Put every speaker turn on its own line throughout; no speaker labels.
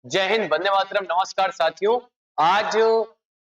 जय हिंद, वंदे मातरम। नमस्कार साथियों। आज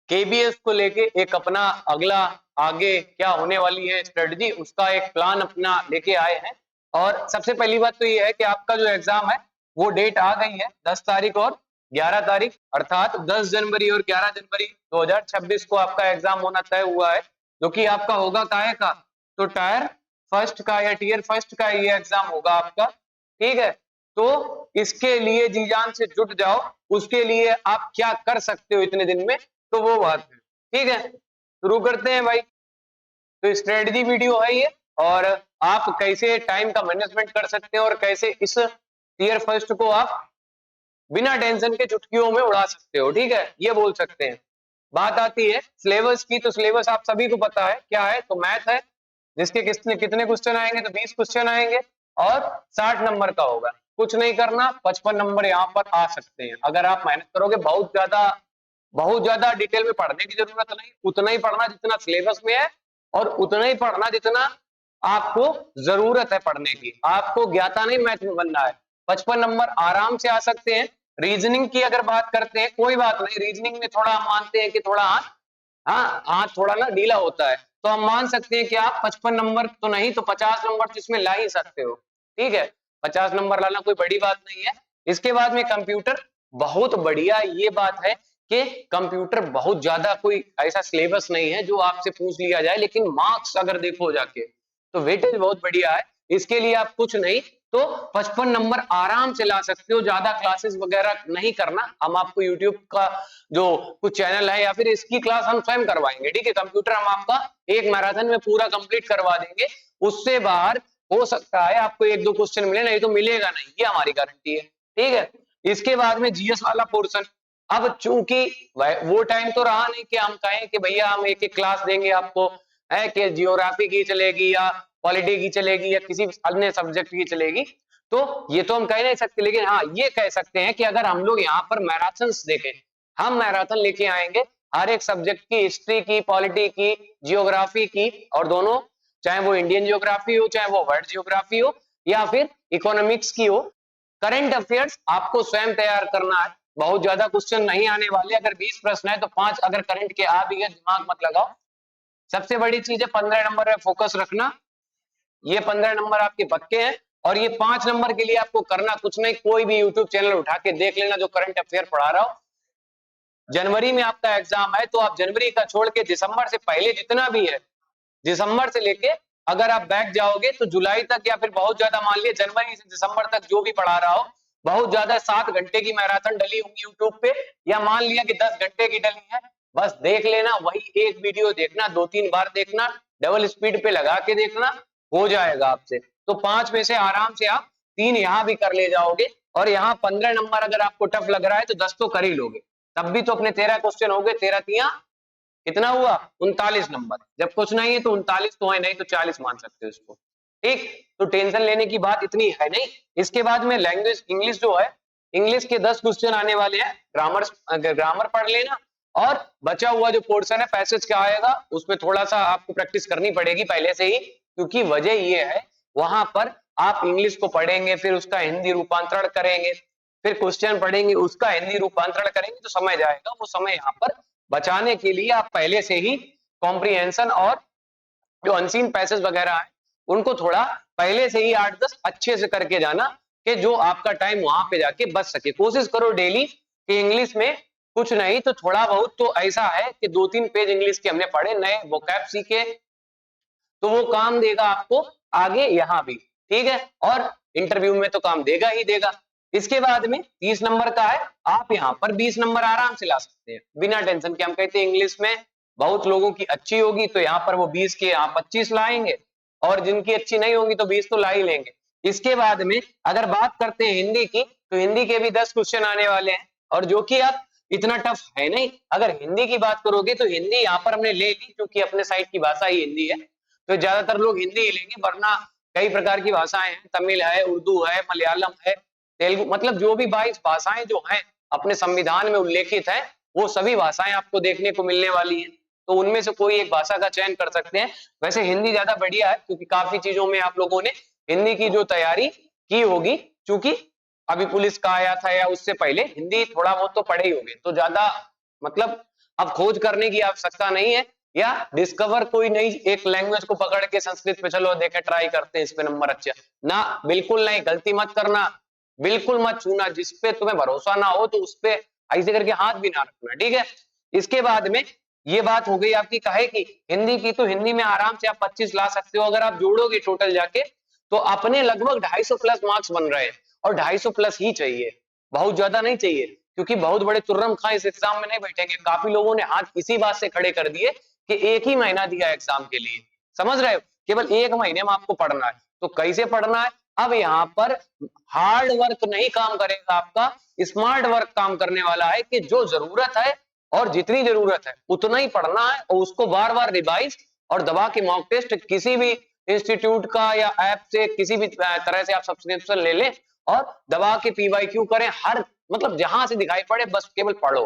केबीएस को लेके एक अपना अगला आगे क्या होने वाली है स्ट्रेटजी, उसका एक प्लान अपना लेके आए हैं। और सबसे पहली बात तो ये है कि आपका जो एग्जाम है वो डेट आ गई है 10 तारीख और 11 तारीख, अर्थात 10 जनवरी और 11 जनवरी 2026 को आपका एग्जाम होना तय हुआ है, जो कि आपका होगा काहे का, तो टायर फर्स्ट का या टीयर फर्स्ट का ये एग्जाम होगा आपका। ठीक है, तो इसके लिए जी जान से जुट जाओ। उसके लिए आप क्या कर सकते हो इतने दिन में, तो वो बात है। ठीक है, शुरू करते हैं भाई। तो स्ट्रेटजी वीडियो है ये, और आप कैसे टाइम का मैनेजमेंट कर सकते हैं और कैसे इस टीयर फर्स्ट को आप बिना टेंशन के चुटकियों में उड़ा सकते हो। ठीक है, ये बोल सकते हैं। बात आती है सिलेबस की, तो सिलेबस आप सभी को पता है क्या है, तो मैथ है, जिसके कितने कितने क्वेश्चन आएंगे, तो 20 क्वेश्चन आएंगे और 60 नंबर का होगा। कुछ नहीं करना, 55 नंबर यहाँ पर आ सकते हैं अगर आप मेहनत करोगे। बहुत ज्यादा डिटेल में पढ़ने की जरूरत नहीं, उतना ही पढ़ना जितना सिलेबस में है और उतना ही पढ़ना जितना आपको जरूरत है पढ़ने की। आपको ज्ञाता नहीं मैथ में बनना है। 55 नंबर आराम से आ सकते हैं। रीजनिंग की अगर बात करते हैं, कोई बात नहीं, रीजनिंग में थोड़ा हम मानते हैं कि थोड़ा हाथ थोड़ा ना ढीला होता है, तो हम मान सकते हैं कि आप 55 नंबर तो नहीं तो 50 नंबर तो इसमें ला ही सकते हो। ठीक है, 50 नंबर लाना कोई बड़ी बात नहीं है। इसके बाद में कंप्यूटर, बहुत बढ़िया ये बात है कि कंप्यूटर बहुत ज्यादा कोई ऐसा सिलेबस नहीं है जो आपसे पूछ लिया जाए, लेकिन मार्क्स अगर देखो जाके तो वेटेज बहुत बढ़िया है। इसके लिए आप कुछ नहीं तो 55 नंबर आराम से ला सकते हो। ज्यादा क्लासेस वगैरह नहीं करना, हम आपको यूट्यूब का जो कुछ चैनल है या फिर इसकी क्लास हम स्वयं करवाएंगे। ठीक है, कंप्यूटर हम आपका एक मैराथन में पूरा कंप्लीट करवा देंगे। उससे बाहर हो सकता है आपको एक दो क्वेश्चन मिले, नहीं तो मिलेगा नहीं, ये हमारी गारंटी है। ठीक है, इसके बाद में जीएस वाला पोर्शन। अब चूंकि वो टाइम तो रहा नहीं कि हम कहें कि भैया हम एक एक क्लास देंगे आपको, है कि जियोग्राफी की चलेगी या पॉलिटी की चलेगी या किसी अन्य सब्जेक्ट की चलेगी, तो ये तो हम कह नहीं सकते। लेकिन हाँ, ये कह सकते हैं कि अगर हम लोग यहाँ पर मैराथन्स देखें, हम मैराथन लेके आएंगे हर एक सब्जेक्ट की, हिस्ट्री की, पॉलिटी की, जियोग्राफी की, और दोनों, चाहे वो इंडियन जियोग्राफी हो, चाहे वो वर्ल्ड जियोग्राफी हो, या फिर इकोनॉमिक्स की हो। करंट अफेयर्स आपको स्वयं तैयार करना है। बहुत ज्यादा क्वेश्चन नहीं आने वाले। अगर 20 प्रश्न है तो 5 अगर करंट के आ भी गए, दिमाग मत लगाओ। सबसे बड़ी चीज है 15 नंबर में फोकस रखना। ये 15 नंबर आपके पक्के हैं, और ये 5 नंबर के लिए आपको करना कुछ नहीं, कोई भी यूट्यूब चैनल उठा के देख लेना जो करंट अफेयर पढ़ा रहा हो। जनवरी में आपका एग्जाम है, तो आप जनवरी का छोड़ के दिसंबर से पहले जितना भी है, दिसंबर से लेके अगर आप बैक जाओगे तो जुलाई तक, या फिर बहुत ज्यादा मान लिया जनवरी से दिसंबर तक जो भी पढ़ा रहा हो, बहुत ज्यादा 7 घंटे की मैराथन डली होंगी यूट्यूब पे, या मान लिया कि 10 घंटे की डली है, बस देख लेना। वही एक वीडियो देखना, 2-3 बार देखना, डबल स्पीड पे लगा के देखना, हो जाएगा आपसे। तो 5 में से आराम से आप 3 यहाँ भी कर ले जाओगे, और यहाँ 15 नंबर अगर आपको टफ लग रहा है तो 10 तो कर ही लोगे। तब भी तो अपने 13 क्वेश्चन हो गए, 13 तिया कितना हुआ, 39 नंबर। जब कुछ नहीं है तो 39 तो है, नहीं तो 40 मान सकते हो इसको। ठीक, तो टेंशन लेने की बात इतनी है नहीं। इसके बाद में लैंग्वेज इंग्लिश जो है, इंग्लिश के 10 क्वेश्चन आने वाले हैं। ग्रामर पढ़ लेना, और बचा हुआ जो पोर्शन है पैसेज का आएगा, उसमें थोड़ा सा आपको प्रैक्टिस करनी पड़ेगी पहले से ही, क्योंकि वजह ये है वहां पर आप इंग्लिश को पढ़ेंगे, फिर उसका हिंदी रूपांतरण करेंगे, फिर क्वेश्चन पढ़ेंगे, उसका हिंदी रूपांतरण करेंगे, तो समय जाएगा। वो समय यहाँ पर बचाने के लिए आप पहले से ही कॉम्प्रिहेंशन और जो अनसीन पैसेज वगैरह है उनको थोड़ा पहले से ही 8-10 अच्छे से करके जाना, कि जो आपका टाइम वहां पे जाके बच सके। कोशिश करो डेली कि इंग्लिश में कुछ नहीं तो थोड़ा बहुत तो ऐसा है कि 2-3 पेज इंग्लिश के हमने पढ़े, नए वोकैब सीखे, तो वो काम देगा आपको आगे यहाँ भी। ठीक है, और इंटरव्यू में तो काम देगा ही देगा। इसके बाद में 30 नंबर का है, आप यहाँ पर 20 नंबर आराम से ला सकते हैं बिना टेंशन के। हम कहते हैं इंग्लिश में बहुत लोगों की अच्छी होगी, तो यहाँ पर वो 20 के यहाँ 25 लाएंगे, और जिनकी अच्छी नहीं होगी तो 20 तो ला ही लेंगे। इसके बाद में अगर बात करते हैं हिंदी की, तो हिंदी के भी 10 क्वेश्चन आने वाले हैं, और जो कि आप इतना टफ है नहीं। अगर हिंदी की बात करोगे तो हिंदी यहाँ पर हमने ले ली, क्योंकि अपने साइड की भाषा ही हिंदी है, तो ज्यादातर लोग हिंदी ही लेंगे, वरना कई प्रकार की भाषाएं हैं, तमिल है, उर्दू है, मलयालम है, तेलुगु, मतलब जो भी 22 भाषाएं जो हैं अपने संविधान में उल्लेखित है, वो सभी भाषाएं आपको देखने को मिलने वाली हैं। तो उनमें से कोई एक भाषा का चयन कर सकते हैं। वैसे हिंदी ज्यादा बढ़िया है, क्योंकि काफी चीजों में आप लोगों ने हिंदी की जो तैयारी की होगी, क्योंकि अभी पुलिस का आया था या उससे पहले हिंदी थोड़ा बहुत तो पढ़े ही होंगे, तो ज्यादा मतलब अब खोज करने की आवश्यकता नहीं है, या डिस्कवर कोई नई एक लैंग्वेज को पकड़ के संस्कृत पे चलो देखे ट्राई करते हैं इस पे नंबर अच्छे ना, बिल्कुल नहीं, गलती मत करना, बिल्कुल मत छूना, जिसपे तुम्हें भरोसा ना हो तो उस पे ऐसे करके हाथ भी ना रखना, ठीक है। इसके बाद में ये बात हो गई आपकी काहे की, हिंदी की, तो हिंदी में आराम से आप 25 ला सकते हो, अगर आप जोड़ोगे टोटल जाके तो अपने लगभग 250 प्लस मार्क्स बन रहे हैं, और 250 प्लस ही चाहिए, बहुत ज्यादा नहीं चाहिए, क्योंकि बहुत बड़े तुर्रम खां इस एग्जाम में नहीं बैठेंगे। काफी लोगों ने हाथ इसी बात से खड़े कर दिए कि एक ही महीना दिया एग्जाम के लिए, समझ रहे हो, केवल एक महीने में आपको पढ़ना है, तो कैसे पढ़ना है, अब यहाँ पर हार्ड वर्क नहीं काम करेगा आपका, स्मार्ट वर्क काम करने वाला है, कि जो जरूरत है और जितनी जरूरत है उतना ही पढ़ना है, और उसको बार बार रिवाइज और दबा के मॉक टेस्ट किसी भी इंस्टीट्यूट का या ऐप से किसी भी तरह से आप सब्सक्रिप्शन ले लें और दबा के पीवाईक्यू करें, हर मतलब जहां से दिखाई पड़े बस केवल पढ़ो,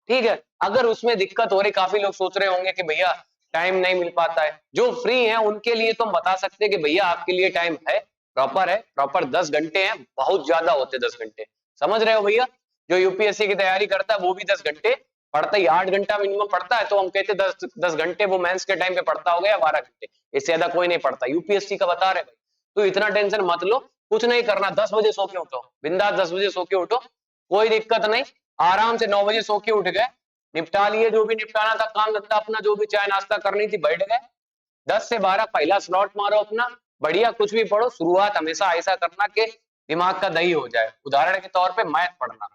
ठीक है। अगर उसमें दिक्कत हो रही, काफी लोग सोच रहे होंगे कि भैया टाइम नहीं मिल पाता है, जो फ्री है उनके लिए तो हम बता सकते हैं कि भैया आपके लिए टाइम है, प्रॉपर 10 घंटे हैं, बहुत ज्यादा होते 10 घंटे, समझ रहे हो भैया। जो यूपीएससी की तैयारी करता है वो भी 10 घंटे पढ़ता ही, 8 घंटा मिनिमम पढ़ता है, तो हम कहते 10 घंटे वो मेंस के टाइम पे पढ़ता हो गया, 12 घंटे, इससे ज्यादा कोई नहीं पढ़ता, यूपीएससी का बता रहे भाई। तो इतना टेंशन मत लो, कुछ नहीं करना, 10 बजे सो के उठो, बिंदास 10 बजे सो के उठो, कोई दिक्कत नहीं, आराम से 9 बजे सो के उठ गए, निपटा लिए जो भी निपटाना था काम धंधा अपना, जो भी चाय नाश्ता करनी थी बैठ गए, 10 से 12 पहला स्लॉट मारो अपना, बढ़िया कुछ भी पढ़ो, शुरुआत हमेशा ऐसा करना कि दिमाग का दही हो जाए। उदाहरण के तौर पे मैथ पढ़ना,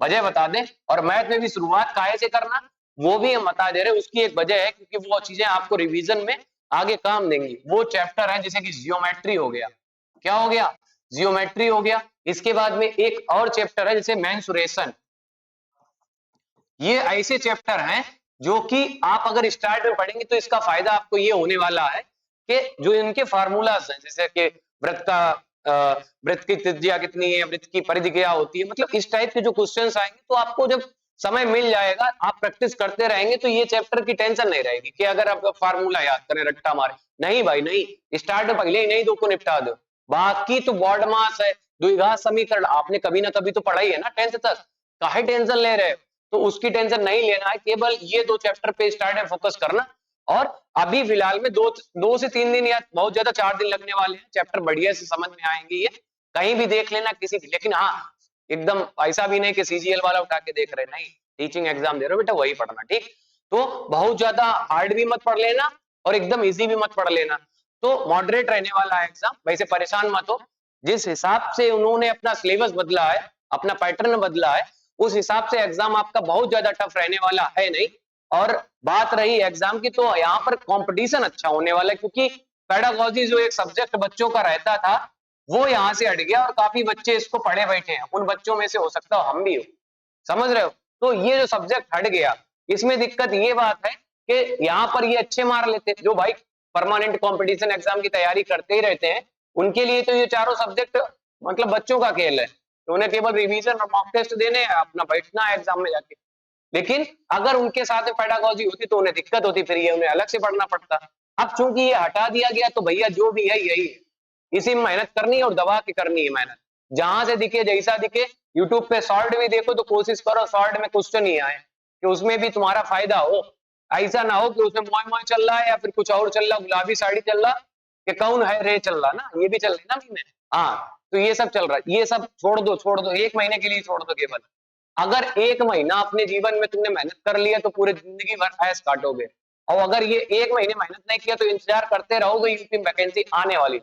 वजह बता दें, और मैथ में भी शुरुआत काहे से करना वो भी हम बता दे रहे हैं, उसकी एक वजह है, क्योंकि वो चीजें आपको रिवीजन में आगे काम देंगी। वो चैप्टर है जैसे कि जियोमेट्री हो गया, क्या हो गया, जियोमेट्री हो गया। इसके बाद में एक और चैप्टर है जैसे मेंसुरेशन, ये ऐसे चैप्टर हैं जो कि आप अगर स्टार्ट में पढ़ेंगे तो इसका फायदा आपको ये होने वाला है कि जो इनके फार्मूलाज हैं, जैसे कि वृत्त का वृत्त की त्रिज्या कितनी है, वृत्त की परिधि क्या होती है, मतलब इस टाइप के जो क्वेश्चंस आएंगे, तो आपको जब समय मिल जाएगा, आप प्रैक्टिस करते रहेंगे, तो ये चैप्टर की टेंशन नहीं रहेगी कि अगर आप फार्मूला याद करें रट्टा मारे, नहीं भाई नहीं, स्टार्ट में पहले ही नहीं दो को निपटा दो। बाकी तो बॉड मास है, द्विघात समीकरण आपने कभी ना कभी तो पढ़ा ही है ना 10th तक, काहे टेंशन ले रहे हो, तो उसकी टेंशन नहीं लेना है, केवल ये 2 चैप्टर पे स्टार्ट में फोकस करना। और अभी फिलहाल में 2 से 3 दिन या बहुत ज्यादा 4 दिन लगने वाले हैं, चैप्टर बढ़िया से समझ में आएंगे, ये कहीं भी देख लेना किसी भी, लेकिन हाँ एकदम ऐसा भी नहीं कि सीजीएल वाला उठा के देख रहे, नहीं, टीचिंग एग्जाम दे रहे हो बेटा वही पढ़ना, ठीक। तो बहुत ज्यादा हार्ड भी मत पढ़ लेना और एकदम इजी भी मत पढ़ लेना, तो मॉडरेट रहने वाला है एग्जाम, वैसे परेशान मत हो, जिस हिसाब से उन्होंने अपना सिलेबस बदला है, अपना पैटर्न बदला है, उस हिसाब से एग्जाम आपका बहुत ज्यादा टफ रहने वाला है नहीं। और बात रही एग्जाम की, तो यहाँ पर कंपटीशन अच्छा होने वाला है, क्योंकि पेडागोजी जो एक सब्जेक्ट बच्चों का रहता था वो यहाँ से हट गया, और काफी बच्चे इसको पढ़े बैठे हैं, उन बच्चों में से हो सकता हो हम भी हो, समझ रहे हो। तो ये जो सब्जेक्ट हट गया, इसमें दिक्कत ये बात है कि यहाँ पर ये अच्छे मार लेते, जो भाई परमानेंट कंपटीशन एग्जाम की तैयारी करते ही रहते हैं, उनके लिए तो ये चारों सब्जेक्ट मतलब बच्चों का खेल है, तो उन्हें केवल रिवीजन और मॉक टेस्ट देने हैं, अपना बैठना है एग्जाम में जाके। लेकिन अगर उनके साथ में पेडागोजी होती तो उन्हें दिक्कत होती, फिर ये उन्हें अलग से पढ़ना पड़ता। अब चूंकि ये हटा दिया गया, तो भैया जो भी है यही है, इसी में मेहनत करनी है और दबा के करनी है मेहनत, जहां से दिखे जैसा दिखे। यूट्यूब पे शॉर्ट भी देखो तो कोशिश करो शॉर्ट में क्वेश्चन ही आए, कि उसमें भी तुम्हारा फायदा हो, ऐसा ना हो कि उसमें मोय मोय चल रहा है या फिर कुछ और चल रहा, गुलाबी साड़ी चल रहा, कि कौन है रे चल रहा ना, ये भी चल रही ना मीम में, हाँ, तो ये सब चल रहा है, ये सब छोड़ दो, एक महीने के लिए छोड़ दो केवल। अगर एक महीना अपने जीवन में तुमने मेहनत कर लिया तो पूरे जिंदगी भर ऐश काटोगे, और अगर ये एक महीने मेहनत नहीं किया तो इंतजार करते रहोगे यूपी में वैकेंसी आने वाली,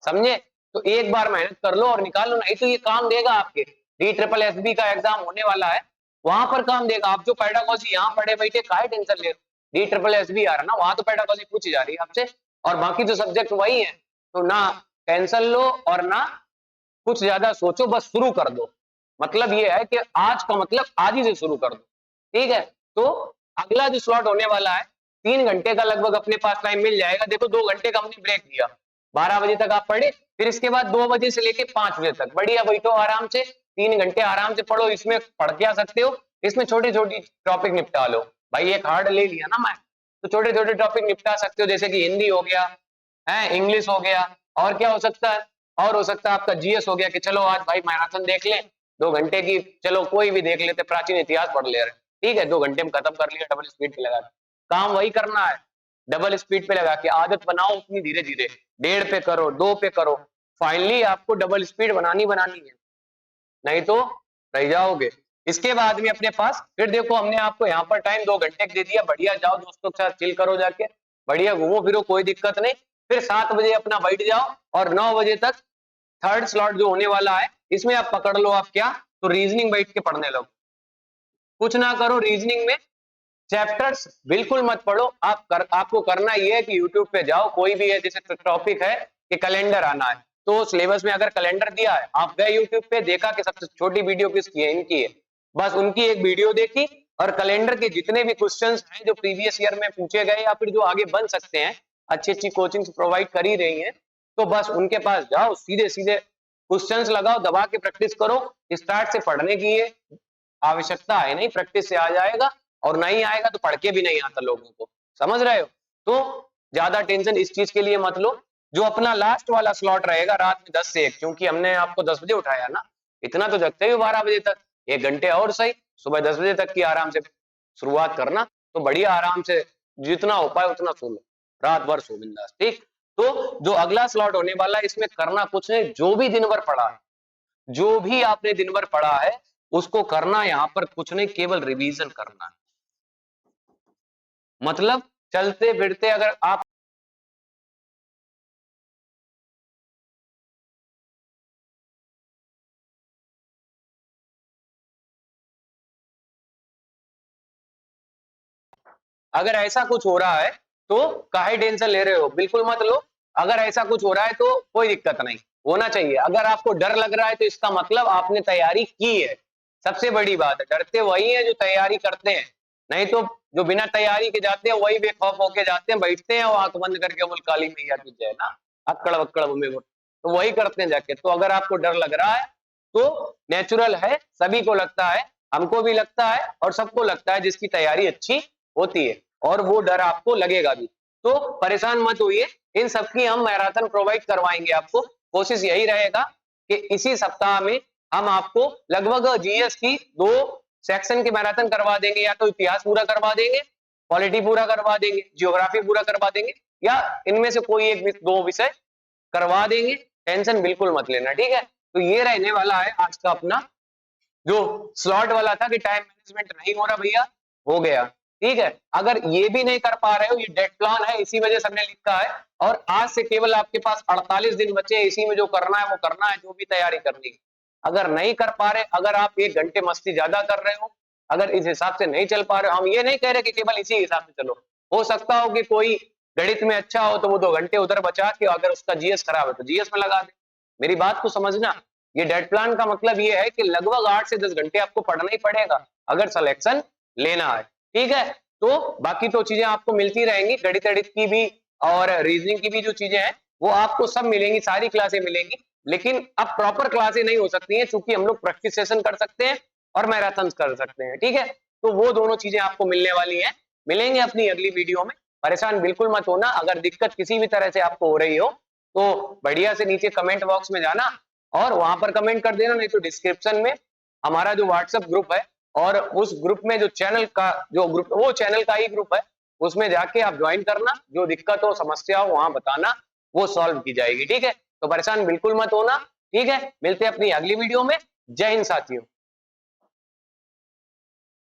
समझे। तो एक बार मेहनत कर लो और निकाल लो, नहीं तो ये काम देगा आपके, DSSB का एग्जाम होने वाला है, वहां पर काम देगा। आप जो पेडागोजी यहाँ पढ़े बैठे काहे टेंशन ले, DSSB आ रहा ना, वहां तो पेडागोजी पूछी जा रही है आपसे, और बाकी जो सब्जेक्ट वही है, तो ना टेंशन लो और ना कुछ ज्यादा सोचो, बस शुरू कर दो। मतलब ये है कि आज का मतलब आज ही से शुरू कर दो, ठीक है। तो अगला जो स्लॉट होने वाला है 3 घंटे का लगभग अपने पास टाइम मिल जाएगा, देखो 2 घंटे का हमने ब्रेक दिया, 12 बजे तक आप पढ़े, फिर इसके बाद 2 बजे से लेके 5 बजे तक बढ़िया बैठो आराम से, 3 घंटे आराम से पढ़ो। इसमें पढ़ क्या सकते हो, इसमें छोटी छोटी टॉपिक निपटा लो, भाई एक हार्ड ले लिया ना मैं, तो छोटे छोटे टॉपिक निपटा सकते हो, जैसे कि हिंदी हो गया है, इंग्लिश हो गया, और क्या हो सकता है, और हो सकता है आपका जीएस हो गया कि चलो आज भाई मैराथन देख लें 2 घंटे की, चलो कोई भी देख लेते, प्राचीन इतिहास पढ़ ले रहे, ठीक है 2 घंटे में खत्म कर लिया डबल स्पीड पे लगा के। काम वही करना है, डबल स्पीड पे लगा के आदत बनाओ उतनी धीरे धीरे, 1.5 पे करो, 2 पे करो, फाइनली आपको डबल स्पीड बनानी है, नहीं तो रह जाओगे। इसके बाद में अपने पास फिर देखो हमने आपको यहाँ पर टाइम 2 घंटे दे दिया, बढ़िया जाओ दोस्तों के साथ चिल करो जाके, बढ़िया घूमो फिरो, कोई दिक्कत नहीं। फिर 7 बजे अपना बैठ जाओ और 9 बजे तक थर्ड स्लॉट जो होने वाला है इसमें आप पकड़ लो, आप क्या तो रीजनिंग बैठ के पढ़ने लगो, कुछ ना करो रीजनिंग में, चैप्टर्स बिल्कुल मत पढ़ो, आपको करना ये है कि यूट्यूब पे जाओ, कोई भी है जैसे टॉपिक है कि कैलेंडर आना है, तो सिलेबस में अगर कैलेंडर दिया है, आप गए यूट्यूब पे देखा कि सबसे छोटी वीडियो किसकी है, इनकी है, बस उनकी एक वीडियो देखी और कैलेंडर के जितने भी क्वेश्चंस हैं जो प्रीवियस ईयर में पूछे गए या फिर जो आगे बन सकते हैं, अच्छी अच्छी कोचिंग प्रोवाइड कर ही रही हैं, तो बस उनके पास जाओ, सीधे सीधे क्वेश्चंस लगाओ, दबा के प्रैक्टिस करो, स्टार्ट से पढ़ने की है आवश्यकता है नहीं, प्रैक्टिस से आ जाएगा, और नहीं आएगा तो पढ़ के भी नहीं आता लोगों को, समझ रहे हो। तो ज्यादा टेंशन इस चीज के लिए मत लो। जो अपना लास्ट वाला स्लॉट रहेगा रात में 10 से 1, क्योंकि हमने आपको 10 बजे उठाया ना, इतना तो जगते ही 12 बजे तक, 1 घंटे और सही, सुबह 10 बजे तक की आराम से शुरुआत करना, तो बढ़िया आराम से जितना हो पाए उतना सो लो, रात भर सो बिंदास, ठीक। तो जो अगला स्लॉट होने वाला है इसमें करना कुछ नहीं, जो भी दिन भर पढ़ा है, जो भी आपने दिन भर पढ़ा है उसको करना, यहां पर कुछ नहीं, केवल रिवीजन करना है। मतलब चलते फिरते अगर आप अगर ऐसा कुछ हो रहा है तो काहे टेंशन ले रहे हो, बिल्कुल मत लो। अगर ऐसा कुछ हो रहा है तो कोई दिक्कत नहीं, होना चाहिए। अगर आपको डर लग रहा है तो इसका मतलब आपने तैयारी की है, सबसे बड़ी बात है। डरते वही है जो तैयारी करते हैं, नहीं तो जो बिना तैयारी के जाते हैं वही बेखौफ होके जाते हैं, बैठते हैं और आंख बंद करके बोल काली मैया की जय ना, अक्कड़ बक्कड़ में तो वही करते हैं जाके। तो अगर आपको डर लग रहा है तो नेचुरल है, सभी को लगता है, हमको भी लगता है और सबको लगता है जिसकी तैयारी अच्छी होती है, और वो डर आपको लगेगा भी। तो परेशान मत होइए, इन सबकी हम मैराथन प्रोवाइड करवाएंगे आपको। कोशिश यही रहेगा कि इसी सप्ताह में हम आपको लगभग जीएस की 2 सेक्शन की मैराथन करवा देंगे, या तो इतिहास पूरा करवा देंगे, पॉलिटी पूरा करवा देंगे, जियोग्राफी पूरा करवा देंगे, या इनमें से कोई एक 2 विषय करवा देंगे, टेंशन बिल्कुल मत लेना, ठीक है। तो ये रहने वाला है आज का अपना जो स्लॉट वाला था कि टाइम मैनेजमेंट नहीं हो रहा भैया, हो गया, ठीक है। अगर ये भी नहीं कर पा रहे हो, ये डेड प्लान है, इसी वजह से हमने लिखा है, और आज से केवल आपके पास 48 दिन बचे, इसी में जो करना है वो करना है, जो भी तैयारी करनी है। अगर नहीं कर पा रहे, अगर आप 1 घंटे मस्ती ज्यादा कर रहे हो, अगर इस हिसाब से नहीं चल पा रहे हो, हम ये नहीं कह रहे कि केवल इसी हिसाब से चलो, हो सकता हो कि कोई गणित में अच्छा हो तो वो 2 घंटे उधर बचा के, अगर उसका जीएस खराब है तो जीएस में लगा दे। मेरी बात को समझना, ये डेड प्लान का मतलब ये है कि लगभग 8 से 10 घंटे आपको पढ़ना ही पड़ेगा अगर सिलेक्शन लेना है, ठीक है। तो बाकी तो चीजें आपको मिलती रहेंगी, गणित गणित की भी और रीजनिंग की भी जो चीजें हैं वो आपको सब मिलेंगी, सारी क्लासें मिलेंगी। लेकिन अब प्रॉपर क्लासें नहीं हो सकती हैं, क्योंकि हम लोग प्रैक्टिस सेशन कर सकते हैं और मैराथन कर सकते हैं, ठीक है। तो वो दोनों चीजें आपको मिलने वाली हैं, मिलेंगे अपनी अगली वीडियो में। परेशान बिल्कुल मत होना, अगर दिक्कत किसी भी तरह से आपको हो रही हो तो बढ़िया से नीचे कमेंट बॉक्स में जाना और वहां पर कमेंट कर देना, नहीं तो डिस्क्रिप्शन में हमारा जो व्हाट्सएप ग्रुप है, और उस ग्रुप में जो चैनल का जो ग्रुप, वो चैनल का ही ग्रुप है, उसमें जाके आप ज्वाइन करना, जो दिक्कत हो समस्या हो वहां बताना, वो सॉल्व की जाएगी, ठीक है। तो परेशान बिल्कुल मत होना, ठीक है। मिलते हैं अपनी अगली वीडियो में। जय हिंद साथियों।